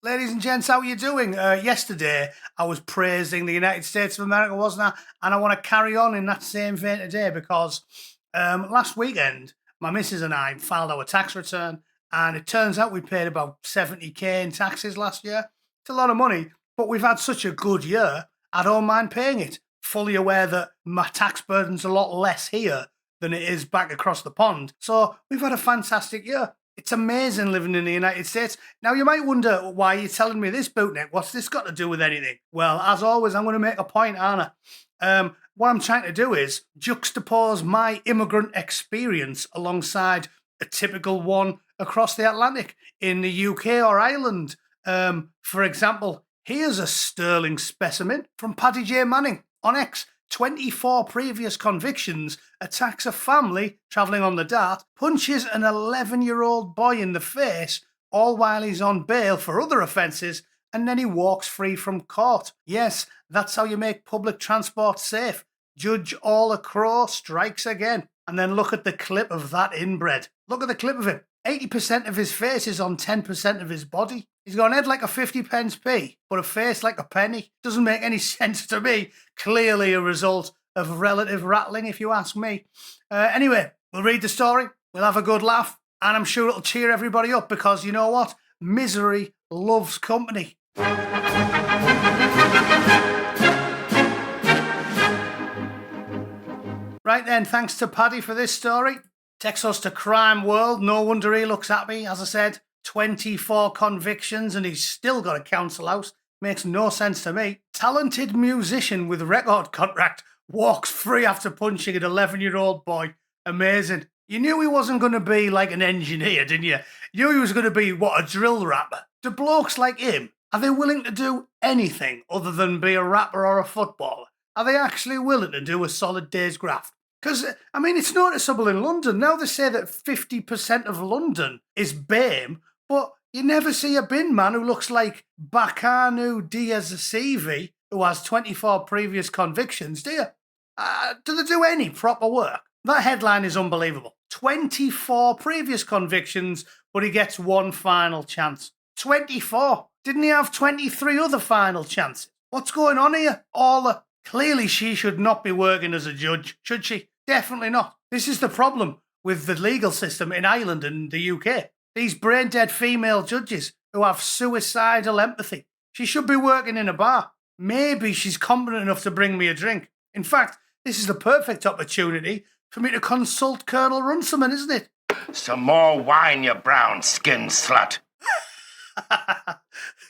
Ladies and gents, how are you doing? Yesterday, I was praising the United States of America, wasn't I? And I want to carry on in that same vein today because last weekend, my missus and I filed our tax return, and it turns out we paid about 70k in taxes last year. It's a lot of money, but we've had such a good year, I don't mind paying it. Fully aware that my tax burden's a lot less here than it is back across the pond. So we've had a fantastic year. It's amazing living in the United States. Now, you might wonder, why are you telling me this, Bootneck? What's this got to do with anything? Well, as always, I'm going to make a point, aren't I? What I'm trying to do is juxtapose my immigrant experience alongside a typical one across the Atlantic in the UK or Ireland. For example, here's a sterling specimen from Paddy J. Manning on X. 24 previous convictions, attacks a family travelling on the Dart, punches an 11-year-old boy in the face, all while he's on bail for other offences, and then he walks free from court. Yes, that's how you make public transport safe. Judge Orla Crow strikes again. And then look at the clip of that inbred. Look at the clip of him. 80% of his face is on 10% of his body. He's got an head like a 50-pence pea, but a face like a penny. Doesn't make any sense to me. Clearly a result of relative rattling, if you ask me. Anyway, we'll read the story, we'll have a good laugh, and I'm sure it'll cheer everybody up because, you know what? Misery loves company. Right then, thanks to Paddy for this story. Takes us to crime world. No wonder he looks happy. As I said, 24 convictions and he's still got a council house. Makes no sense to me. Talented musician with record contract walks free after punching an 11-year-old boy. Amazing. You knew he wasn't going to be like an engineer, didn't you? You knew he was going to be, a drill rapper. Do blokes like him, are they willing to do anything other than be a rapper or a footballer? Are they actually willing to do a solid day's graft? Because, it's noticeable in London. Now they say that 50% of London is BAME, but you never see a bin man who looks like Bakanu Diazasevi, who has 24 previous convictions, do you? Do they do any proper work? That headline is unbelievable. 24 previous convictions, but he gets one final chance. 24? Didn't he have 23 other final chances? What's going on here? Clearly, she should not be working as a judge, should she? Definitely not. This is the problem with the legal system in Ireland and the UK. These brain-dead female judges who have suicidal empathy. She should be working in a bar. Maybe she's competent enough to bring me a drink. In fact, this is the perfect opportunity for me to consult Colonel Runciman, isn't it? Some more wine, you brown-skinned slut.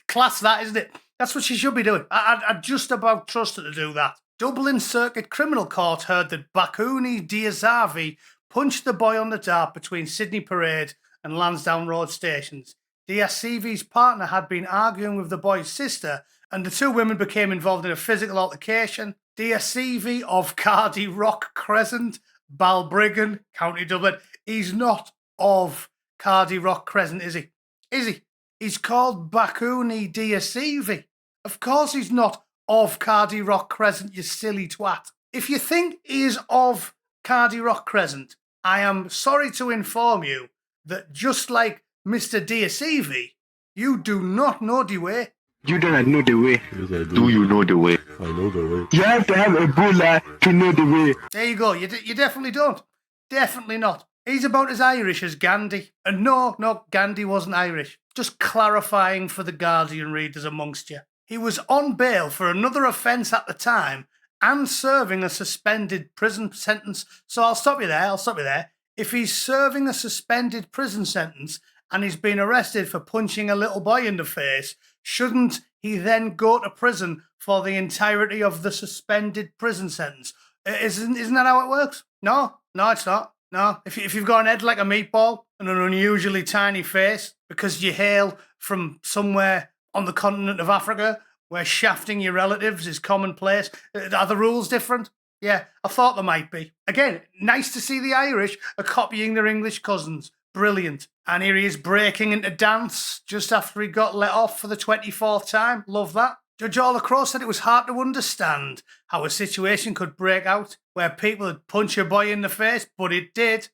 Class that, isn't it? That's what she should be doing. I just about trust her to do that. Dublin Circuit Criminal Court heard that Bakuni Diazavi punched the boy on the Dart between Sydney Parade and Lansdowne Road stations. Diazavi's partner had been arguing with the boy's sister, and the two women became involved in a physical altercation. Diazavi of Cardy Rock Crescent, Balbriggan, County Dublin. He's not of Cardy Rock Crescent, is he? Is he? He's called Bakuni Diazavi. Of course he's not of Cardy Rock Crescent, you silly twat. If you think he is of Cardy Rock Crescent, I am sorry to inform you that just like Mr. Diazavi, you do not know the way. You don't know the way. Yes, I do. Do you know the way? I know the way. You have to have Ebola to know the way. There you go. You definitely don't. Definitely not. He's about as Irish as Gandhi. And no, Gandhi wasn't Irish. Just clarifying for the Guardian readers amongst you. He was on bail for another offence at the time and serving a suspended prison sentence. So I'll stop you there. If he's serving a suspended prison sentence and he's been arrested for punching a little boy in the face, shouldn't he then go to prison for the entirety of the suspended prison sentence? Isn't that how it works? No, it's not. No, if you've got an head like a meatball and an unusually tiny face because you hail from somewhere on the continent of Africa where shafting your relatives is commonplace, are the rules different? Yeah, I thought there might be. Again, nice to see the Irish are copying their English cousins. Brilliant. And here he is breaking into dance just after he got let off for the 24th time. Love that. Judge Orla Crow said it was hard to understand how a situation could break out where people would punch a boy in the face, but it did.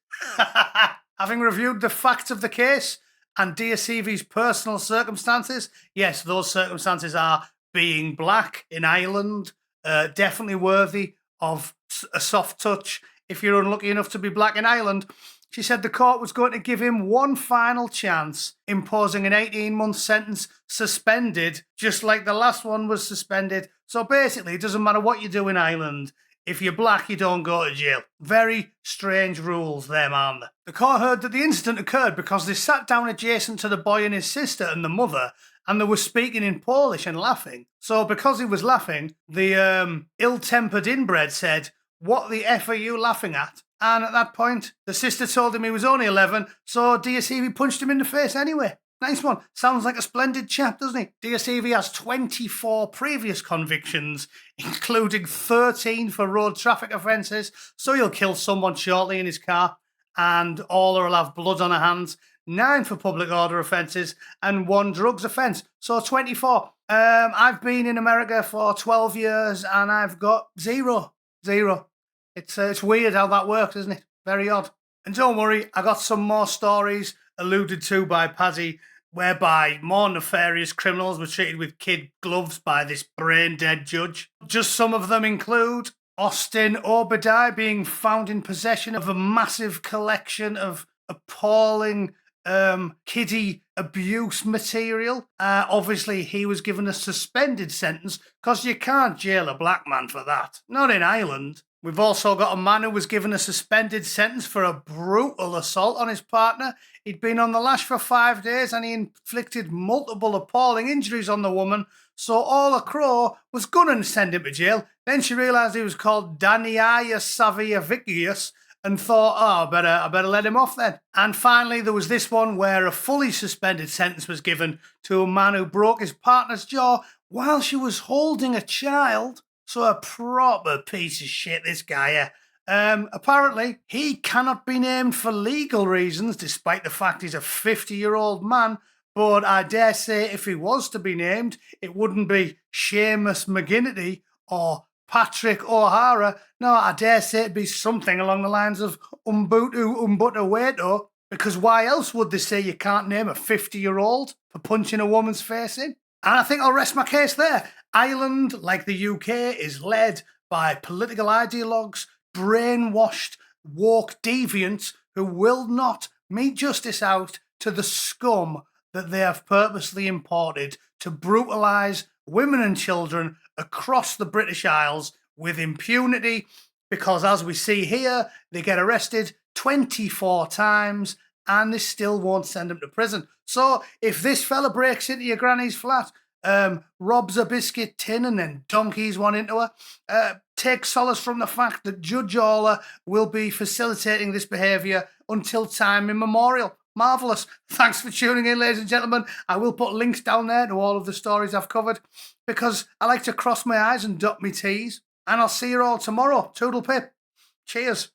Having reviewed the facts of the case And DSCV's personal circumstances, yes, those circumstances are being black in Ireland, definitely worthy of a soft touch if you're unlucky enough to be black in Ireland. She said the court was going to give him one final chance, imposing an 18-month sentence suspended, just like the last one was suspended. So basically, it doesn't matter what you do in Ireland. If you're black, you don't go to jail. Very strange rules, them, aren't they? The court heard that the incident occurred because they sat down adjacent to the boy and his sister and the mother, and they were speaking in Polish and laughing. So because he was laughing, the ill-tempered inbred said, "What the F are you laughing at?" And at that point, the sister told him he was only 11, so DSCV punched him in the face anyway. Nice one. Sounds like a splendid chap, doesn't he? DSCV has 24 previous convictions, including 13 for road traffic offences, so he'll kill someone shortly in his car, and all will have blood on her hands, 9 for public order offences, and 1 drugs offence. So 24. I've been in America for 12 years, and I've got zero. It's weird how that works, isn't it? Very odd. And don't worry, I got some more stories alluded to by Paddy, whereby more nefarious criminals were treated with kid gloves by this brain-dead judge. Just some of them include Austin Obadiah being found in possession of a massive collection of appalling kiddie abuse material. Obviously, he was given a suspended sentence because you can't jail a black man for that. Not in Ireland. We've also got a man who was given a suspended sentence for a brutal assault on his partner. He'd been on the lash for 5 days and he inflicted multiple appalling injuries on the woman. So Orla Crow was going to send him to jail. Then she realised he was called Daniaya Saviavicius and thought, oh, I better let him off then. And finally, there was this one where a fully suspended sentence was given to a man who broke his partner's jaw while she was holding a child. So a proper piece of shit, this guy. Apparently, he cannot be named for legal reasons, despite the fact he's a 50-year-old man. But I dare say if he was to be named, it wouldn't be Seamus McGinnity or Patrick O'Hara. No, I dare say it'd be something along the lines of Umbutu Weto, because why else would they say you can't name a 50-year-old for punching a woman's face in? And I think I'll rest my case there. Ireland, like the UK, is led by political ideologues, brainwashed, woke deviants who will not mete justice out to the scum that they have purposely imported to brutalise women and children across the British Isles with impunity, because as we see here, they get arrested 24 times and they still won't send them to prison. So if this fella breaks into your granny's flat, robs a biscuit tin and then donkeys one into her, take solace from the fact that Judge Orla will be facilitating this behaviour until time immemorial. Marvellous. Thanks for tuning in, ladies and gentlemen. I will put links down there to all of the stories I've covered because I like to cross my I's and dot my T's. And I'll see you all tomorrow. Toodle pip. Cheers.